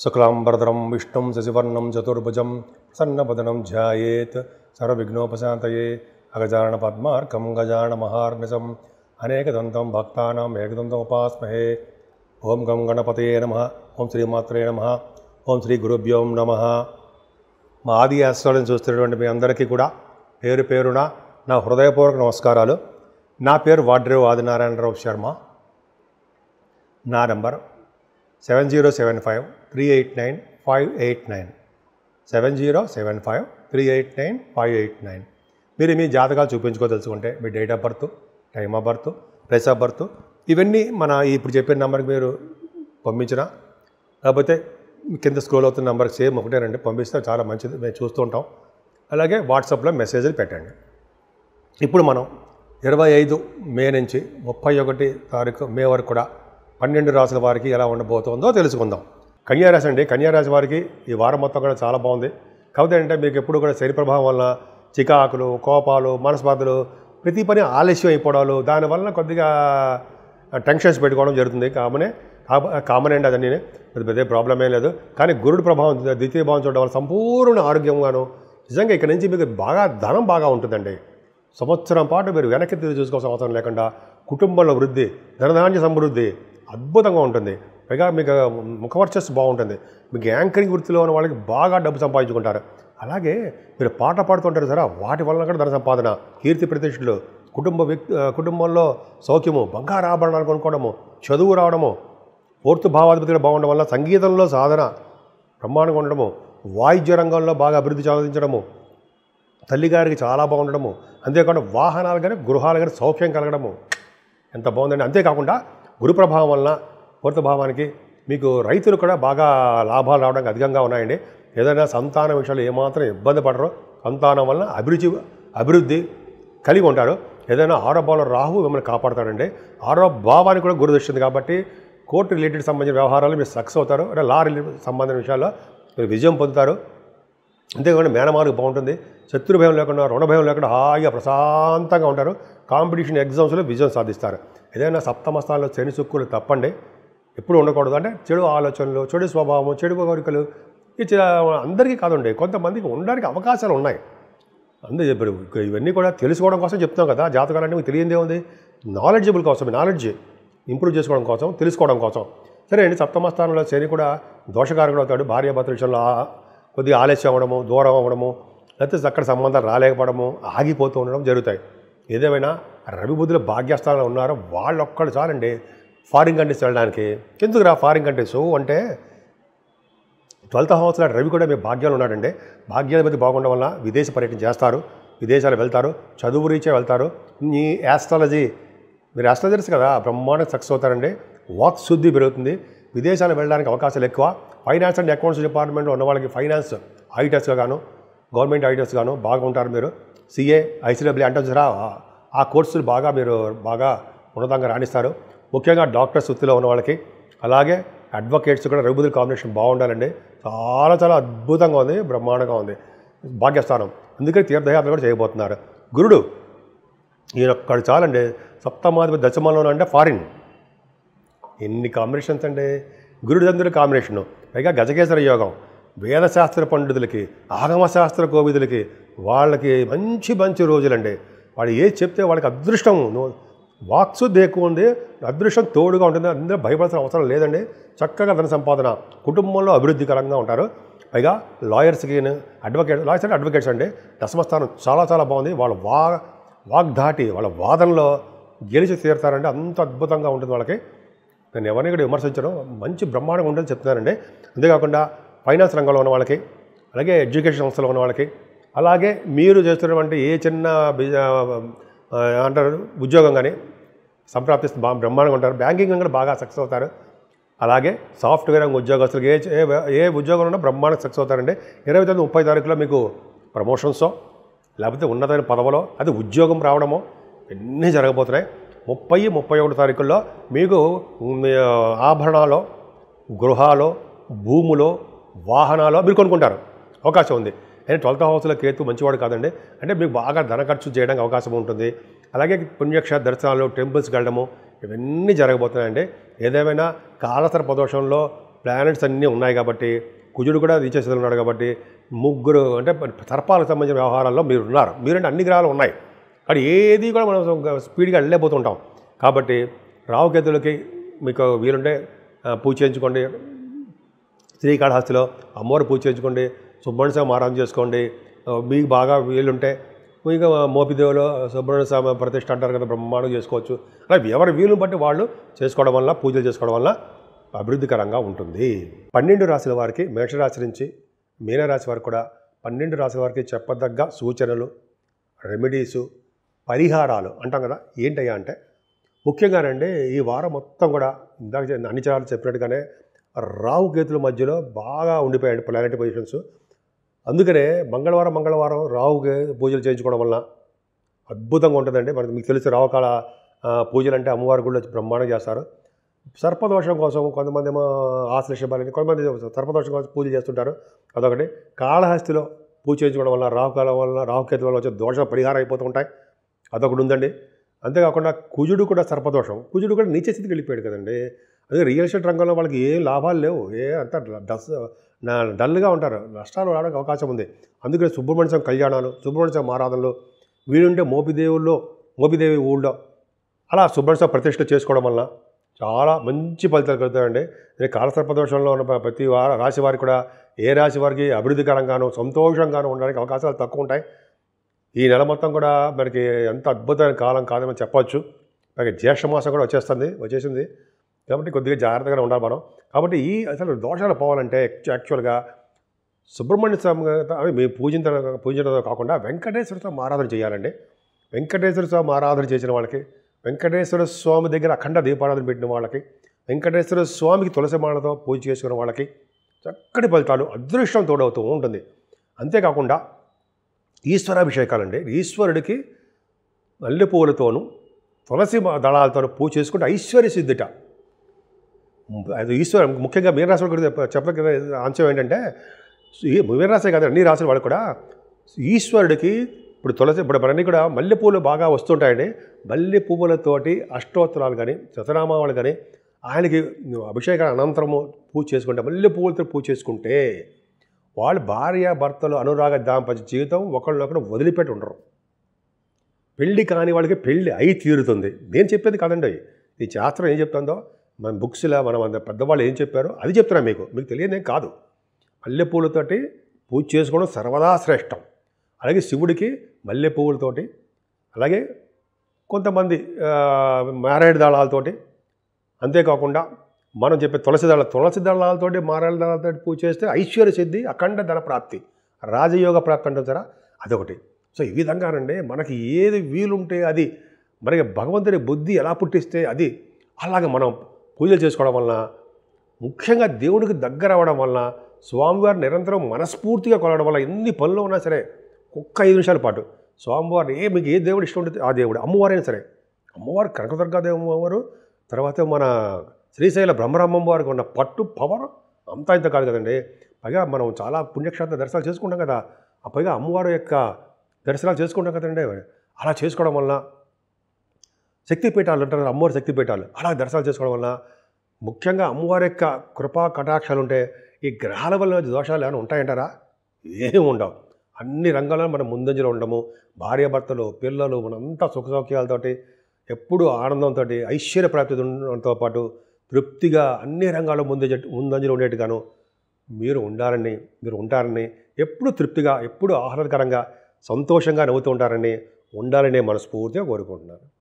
शुक्लांबरधरं विष्णुं शशिवर्णं चतुर्भुजं प्रसन्नवदनं ध्यायेत् सर्वविघ्नोपशान्तये अगजाननपद्मार्कं गजाननमहार्निशम् अनेकदन्तं भक्तानाम् एकदन्तम् उपास्महे। ओं गं गणपतये नमः। ओं श्रीमात्रे नमः। ఓం శ్రీ గురుభ్యో నమః. మా ఆది ఆస్ట్రాలజీని చూస్తున్నటువంటి మీ అందరికీ కూడా పేరు పేరున నా హృదయపూర్వక నమస్కారాలు. నా పేరు వాడ్రేవు ఆదినారాయణరావు శర్మ. నా నంబర్ 7075389589 7075389589. మీరు మీ జాతకాలు చూపించుకోదలుచుకుంటే మీ date of birth, time of birth, place of birth ఇవన్నీ మన ఇప్పుడు చెప్పిన నెంబర్కి మీరు పంపించినా, లేకపోతే కింద స్క్రోల్ అవుతున్న నెంబర్కి సేమ్ ఒకటేనండి, పంపిస్తే చాలా మంచిది, మేము చూస్తూ ఉంటాం. అలాగే వాట్సాప్లో మెసేజ్లు పెట్టండి. ఇప్పుడు మనం 25 మే నుంచి 31 తారీఖు మే వరకు కూడా 12 రాసుల వారికి ఎలా ఉండబోతుందో తెలుసుకుందాం. కన్యారాశి అండి. కన్యారాశి వారికి ఈ వారం మొత్తం కూడా చాలా బాగుంది. కాకపోతే అంటే మీకు ఎప్పుడు కూడా శని ప్రభావం వల్ల చికాకులు, కోపాలు, మనస్పాధలు, ప్రతి పని ఆలస్యం అయిపోవడాలు, దానివల్ల కొద్దిగా టెన్షన్స్ పెట్టుకోవడం జరుగుతుంది. కామన్ అండి, అదన్నీ పెద్ద ప్రాబ్లమే లేదు. కానీ గురుడు ప్రభావం ద్వితీయ భావం చూడడం వల్ల సంపూర్ణ ఆరోగ్యంగాను నిజంగా ఇక్కడ నుంచి మీకు బాగా ధనం బాగా ఉంటుందండి. సంవత్సరం పాటు మీరు వెనక్కి తిరిగి చూసుకోవాల్సిన అవసరం లేకుండా కుటుంబంలో వృద్ధి, ధనధాన్య సమృద్ధి అద్భుతంగా ఉంటుంది. పైగా మీకు ముఖవర్చస్సు బాగుంటుంది. మీకు యాంకరింగ్ వృత్తిలో ఉన్న వాళ్ళకి బాగా డబ్బు సంపాదించుకుంటారు. అలాగే మీరు పాట పాడుతుంటారు సరే, వాటి వలన కూడా ధన సంపాదన, కీర్తి ప్రతిష్టలు, కుటుంబంలో సౌఖ్యము, బంగారు ఆభరణాలు కొనుక్కోవడము, చదువు రావడము, పూర్తి భావాధిపతిగా బాగుండడం వల్ల సంగీతంలో సాధన బ్రహ్మాండంగా ఉండడము, వాయిద్య రంగంలో బాగా అభివృద్ధి సాధించడము, తల్లిగారికి చాలా బాగుండడము, అంతేకాకుండా వాహనాలు కానీ గృహాలు కానీ సౌఖ్యం కలగడము ఎంత బాగుందండి. అంతేకాకుండా గురు ప్రభావం వలన పూర్తి భావానికి మీకు రైతులు కూడా బాగా లాభాలు రావడానికి అధికంగా ఉన్నాయండి. ఏదైనా సంతాన విషయాలు ఏమాత్రం ఇబ్బంది పడరు. సంతానం వలన అభివృద్ధి కలిగి ఉంటారు. ఏదైనా ఆరోగ్యంలో రాహు మిమ్మల్ని కాపాడుతాడండి. భావానికి కూడా గురు దృష్టి కాబట్టి కోర్టు రిలేటెడ్ సంబంధించిన వ్యవహారాలు మీరు సక్సెస్ అవుతారు. అంటే లా రిలేటెడ్ సంబంధించిన విషయాల్లో మీరు విజయం పొందుతారు. అంతేకాకుండా మేనమాలకు బాగుంటుంది. శత్రు భయం లేకుండా, రుణ భయం లేకుండా హాయిగా ప్రశాంతంగా ఉంటారు. కాంపిటీషన్ ఎగ్జామ్స్లో విజయం సాధిస్తారు. ఏదైనా సప్తమ స్థానంలో శని సుక్కులు తప్పండి, ఎప్పుడు ఉండకూడదు. అంటే చెడు ఆలోచనలు, చెడు స్వభావం, చెడు కోరికలు అందరికీ కాదండి, కొంతమందికి ఉండడానికి అవకాశాలు ఉన్నాయి. అందుకే ఇప్పుడు ఇవన్నీ కూడా తెలుసుకోవడం కోసం చెప్తాం కదా. జాతకాలన్నీ మీకు తెలియందే ఉంది. నాలెడ్జబుల్ కోసం, నాలెడ్జ్ ఇంప్రూవ్ చేసుకోవడం కోసం, తెలుసుకోవడం కోసం. సరే అండి, సప్తమ స్థానంలో శని కూడా దోషకారకుడు అవుతాడు. భార్యాభర్తల విషయంలో కొద్దిగా ఆలస్యం అవ్వడము, దూరం అవ్వడము, లేకపోతే అక్కడ సంబంధాలు రాలేకపోవడము, ఆగిపోతూ ఉండడం జరుగుతాయి. ఏదేమైనా రవి బుద్ధులు భాగ్యస్థానంలో ఉన్నారో వాళ్ళొక్కడు చాలండి ఫారిన్ కంట్రీస్ వెళ్ళడానికి. ఎందుకు ఫారిన్ కంట్రీస్ అంటే 12th హౌస్లో రవి కూడా మీ భాగ్యాలు ఉన్నాడండి. భాగ్యాధిపతి బాగుండడం వల్ల విదేశ పర్యటన చేస్తారు, విదేశాలు వెళ్తారు, చదువు రీత్యా వెళ్తారు. ఈ ఆస్ట్రాలజీ, మీరు ఆస్ట్రాలజర్స్ కదా, బ్రహ్మాండంగా సక్సెస్ అవుతారండి. వాక్ శుద్ధి పెరుగుతుంది. విదేశాలు వెళ్ళడానికి అవకాశాలు ఎక్కువ. ఫైనాన్స్ అండ్ అకౌంట్స్ డిపార్ట్మెంట్లో ఉన్న వాళ్ళకి ఫైనాన్స్ ఆడిటర్స్గా గాను, గవర్నమెంట్ ఆడిటర్స్ గాను బాగా ఉంటారు. మీరు సిఏ, ఐసీడబ్ల్యూ అంటే సరే ఆ కోర్సులు మీరు బాగా ఉన్నతంగా రాణిస్తారు. ముఖ్యంగా డాక్టర్స్ వృత్తిలో ఉన్న వాళ్ళకి, అలాగే అడ్వకేట్స్ కూడా రవి బుధుల కాంబినేషన్ బాగుండాలండి. చాలా చాలా అద్భుతంగా ఉంది, బ్రహ్మాండంగా ఉంది భాగ్యస్థానం. అందుకని తీర్థయాత్ర కూడా చేయబోతున్నారు. గురుడు ఈయనొక్కడు చాలండి. సప్తమాధిపతి దశమంలో అంటే ఫారిన్. ఎన్ని కాంబినేషన్స్ అండి గురుడు చంద్రుల కాంబినేషను. పైగా గజకేసర యోగం. వేదశాస్త్ర పండితులకి, ఆగమశాస్త్ర కోవిదులకి వాళ్ళకి మంచి మంచి రోజులండి. వాడు ఏది చెప్తే వాళ్ళకి అదృష్టం, వాక్శుద్ధి ఎక్కువ ఉంది, అదృష్టం తోడుగా ఉంటుంది. అందరూ భయపడాల్సిన అవసరం లేదండి. చక్కగా ధన సంపాదన, కుటుంబంలో అభివృద్ధికరంగా ఉంటారు. పైగా లాయర్స్కి, లాయర్స్ అంటే అడ్వకేట్స్ అండి. దశమస్థానం చాలా చాలా బాగుంది. వాళ్ళ వాగ్ధాటి, వాళ్ళ వాదనలో గెలిచి తీరుతారంటే అంత అద్భుతంగా ఉంటుంది వాళ్ళకి. నేను ఎవరిని కూడా విమర్శించడం, మంచి బ్రహ్మాండంగా ఉంటుందని చెప్తున్నానండి. అంతేకాకుండా ఫైనాన్స్ రంగంలో ఉన్న వాళ్ళకి, అలాగే ఎడ్యుకేషన్ సంస్థలో ఉన్న వాళ్ళకి, అలాగే మీరు చేస్తున్నటువంటి ఏ చిన్న అంటారు ఉద్యోగం కానీ సంప్రాప్తిస్తే బ్రహ్మాండంగా ఉంటారు. బ్యాంకింగ్ కూడా బాగా సక్సెస్ అవుతారు. అలాగే సాఫ్ట్వేర్ రంగ ఉద్యోగస్తులకు ఏ ఉద్యోగంలో ఉన్నా బ్రహ్మాండంగా సక్సెస్ అవుతారండి. 29-30 తారీఖులో మీకు ప్రమోషన్సో, లేకపోతే ఉన్నతమైన పదవిలో అది ఉద్యోగం రావడమో ఇవన్నీ జరగబోతున్నాయి. 30-31 తారీఖుల్లో మీకు ఆభరణాలు, గృహాలు, భూములో, వాహనాలు మీరు కొనుక్కుంటారు అవకాశం ఉంది. అంటే 12th హౌస్లో కేతు మంచివాడు కాదండి. అంటే మీకు బాగా ధన ఖర్చు చేయడానికి అవకాశం ఉంటుంది. అలాగే పుణ్యక్షేత్ర దర్శనాలు, టెంపుల్స్కి వెళ్ళడము ఇవన్నీ జరగబోతున్నాయండి. ఏదేమైనా కాలసర్ప దోషంలో ప్లానెట్స్ అన్నీ ఉన్నాయి కాబట్టి, కుజుడు కూడా నీచస్థితిలో ఉన్నాడు కాబట్టి, ముగ్గురు అంటే సర్పాలకు సంబంధించిన వ్యవహారాల్లో మీరు ఉన్నారు. మీరంటే అన్ని గ్రహాలు ఉన్నాయి, కానీ ఏది కూడా మనం స్పీడ్గా వెళ్ళలేకపోతుంటాం. కాబట్టి రాహుకేతులకి మీకు వీలుంటే పూజ చేయించుకోండి. శ్రీకాళహస్తిలో అమ్మవారు పూజ చేయించుకోండి. సుబ్రహ్మణ్య స్వామి ఆరాధన చేసుకోండి. మీకు బాగా వీలుంటే ఇంకా మోపిదేవిలో సుబ్రహ్మణ్య స్వామి ప్రతిష్ఠ అంటారు కదా, బ్రహ్మాండం చేసుకోవచ్చు. అలా ఎవరి వీలుని బట్టి వాళ్ళు చేసుకోవడం వల్ల, పూజలు చేసుకోవడం వల్ల అభివృద్ధికరంగా ఉంటుంది. 12 రాశుల వారికి, మేషరాశి నుంచి మీనరాశి వారికి కూడా 12 రాశుల వారికి చెప్పదగ్గ సూచనలు, రెమెడీసు, పరిహారాలు అంటాం కదా, ఏంటయ్యా అంటే ముఖ్యంగానండి ఈ వారం మొత్తం కూడా ఇందాక అన్ని చాలు చెప్పినట్టుగానే రాహుకేతుల మధ్యలో బాగా ఉండిపోయాడు ప్లానెటరీ పొజిషన్స్. అందుకనే మంగళవారం రాహుకి పూజలు చేయించుకోవడం వల్ల అద్భుతంగా ఉంటుందండి. మనకి మీకు తెలిసి రావుకాల పూజలు అంటే అమ్మవారి గుడిలో బ్రహ్మాండం చేస్తారు. సర్పదోషం కోసం కొంతమంది ఏమో ఆశ్లేషబాలని, కొంతమంది సర్పదోషం కోసం పూజలు చేస్తుంటారు. అదొకటి. కాళహస్తిలో పూజ చేయించుకోవడం వల్ల రాహుకాలం వల్ల, రాహుకేతు వల్ల వచ్చే దోష పరిహారం అయిపోతూ ఉంటాయి. అదొకటి ఉందండి. అంతేకాకుండా కుజుడు కూడా సర్పదోషం, కుజుడు కూడా నీచ స్థితికి వెళ్ళిపోయాడు కదండి. అదే రియల్ ఎస్టేట్ రంగంలో వాళ్ళకి ఏ లాభాలు లేవు, అంతా డల్గా ఉంటారు, నష్టాలు రావడానికి అవకాశం ఉంది. అందుకని సుబ్రహ్మణ్య స్వామి కళ్యాణాలు, సుబ్రహ్మణ్య స్వామి ఆరాధనలు, వీలుంటే మోపిదేవి ఊళ్ళో అలా సుబ్రహ్మణ్య స్వామి ప్రతిష్ఠ చేసుకోవడం వల్ల చాలా మంచి ఫలితాలు కలుగుతాయండి. కాలసర్పదోషంలో ఉన్న ప్రతి రాశి వారికి కూడా ఏ రాశి వారికి అభివృద్ధికరంగానూ సంతోషంగానూ ఉండడానికి అవకాశాలు తక్కువ ఉంటాయి. ఈ నెల మొత్తం కూడా మనకి ఎంత అద్భుతమైన కాలం కాదని చెప్పవచ్చు. అలాగే జ్యేష్ఠ మాసం కూడా వచ్చేసింది కాబట్టి కొద్దిగా జాగ్రత్తగా ఉండాలి మనం. కాబట్టి ఈ అసలు దోషాలు పోవాలంటే యాక్చువల్గా సుబ్రహ్మణ్య స్వామి అవి మేము పూజించడం కాకుండా వెంకటేశ్వర స్వామి ఆరాధన చేయాలండి. వెంకటేశ్వర స్వామి ఆరాధన చేసిన వాళ్ళకి, వెంకటేశ్వర స్వామి దగ్గర అఖండ దీపారాధన పెట్టిన వాళ్ళకి, వెంకటేశ్వర స్వామికి తులసి మాలతో పూజ చేసుకున్న వాళ్ళకి చక్కటి ఫలితాలు, అదృష్టం తోడవుతూ ఉంటుంది. అంతేకాకుండా ఈశ్వరాభిషేకాలండి. ఈశ్వరుడికి మల్లెపూలతోనూ తులసి దళాలతోనూ పూజ చేసుకుంటే ఐశ్వర్య సిద్ధిట. అది ముఖ్యంగా మీనరాశి కూడా చెప్పగల అంశం ఏంటంటే, మీనరాశి కాదు అన్ని రాశుల వాళ్ళు కూడా ఈశ్వరుడికి ఇప్పుడు మనన్నీ కూడా మల్లెపూలు బాగా వస్తుంటాయండి. మల్లె పువ్వులతోటి అష్టోత్తరాలు కానీ శతనామాలు కానీ ఆయనకి అభిషేకం అనంతరము పూజ చేసుకుంటే, మల్లె పువ్వులతో పూజ చేసుకుంటే వాళ్ళు భార్య భర్తలు అనురాగ దాంపత్య జీవితం ఒకళ్ళొకరు వదిలిపెట్టి ఉండరు. పెళ్ళి కాని వాళ్ళకి పెళ్ళి అయి తీరుతుంది. నేను చెప్పేది కాదండి, ఈ శాస్త్రం ఏం చెప్తుందో, మన బుక్స్లో మనం పెద్దవాళ్ళు ఏం చెప్పారో అది చెప్తున్నా మీకు తెలియదేం కాదు. మల్లెపూలతోటి పూజ చేసుకోవడం సర్వదా శ్రేష్టం. అలాగే శివుడికి మల్లె పువ్వులతోటి, అలాగే కొంతమంది మారేడు దళాలతోటి, అంతేకాకుండా మనం చెప్పే తులసి దళాలతోటి మారేడు దళాలతోటి పూజ చేస్తే ఐశ్వర్య సిద్ధి, అఖండ ధన ప్రాప్తి, రాజయోగ ప్రాప్తి అంటారు సరే, అదొకటి. సో ఈ విధంగానండి మనకి ఏది వీలుంటే అది, మనకి భగవంతుడి బుద్ధి ఎలా పుట్టిస్తే అది, అలాగే మనం పూజలు చేసుకోవడం వలన, ముఖ్యంగా దేవుడికి దగ్గర అవ్వడం వలన, స్వామివారు నిరంతరం మనస్ఫూర్తిగా కొలవడం వల్ల ఎన్ని పనులు ఉన్నా సరే ఒక్క 5 నిమిషాల పాటు స్వామివారిని మీకు ఏ దేవుడు ఇష్టం ఉంటుంది ఆ దేవుడు, అమ్మవారైనా సరే, అమ్మవారు కనకదుర్గాదేవి అమ్మవారు, తర్వాత మన శ్రీశైల బ్రహ్మరామమ్మ వారికి ఉన్న పట్టు పవర్ అంతా ఇంత కాదు కదండి. పైగా మనం చాలా పుణ్యక్షేత్ర దర్శనాలు చేసుకుంటాం కదా, ఆ పైగా అమ్మవారి యొక్క దర్శనాలు చేసుకుంటాం కదండి. అలా చేసుకోవడం వల్ల శక్తిపీఠాలు అంటారు, అమ్మవారి శక్తిపీఠాలు, అలా దర్శనాలు చేసుకోవడం వల్ల ముఖ్యంగా అమ్మవారి యొక్క కృపా కటాక్షాలు ఉంటే ఈ గ్రహాల వల్ల దోషాలు ఏమైనా ఉంటాయంటారా? ఏమి ఉండవు. అన్ని రంగాల్లో మనం ముందంజలో ఉండము. భార్యాభర్తలు, పిల్లలు, మనంతా సుఖ సౌఖ్యాలతోటి ఎప్పుడూ ఆనందంతో, ఐశ్వర్య ప్రాప్తితో పాటు తృప్తిగా అన్ని రంగాల్లో ముందంజలో ఉండేట్టుగాను మీరు ఉంటారని, ఎప్పుడు తృప్తిగా, ఎప్పుడు ఆహ్లాదకరంగా, సంతోషంగా నవ్వుతూ ఉండాలని మనస్ఫూర్తిగా కోరుకుంటున్నాను.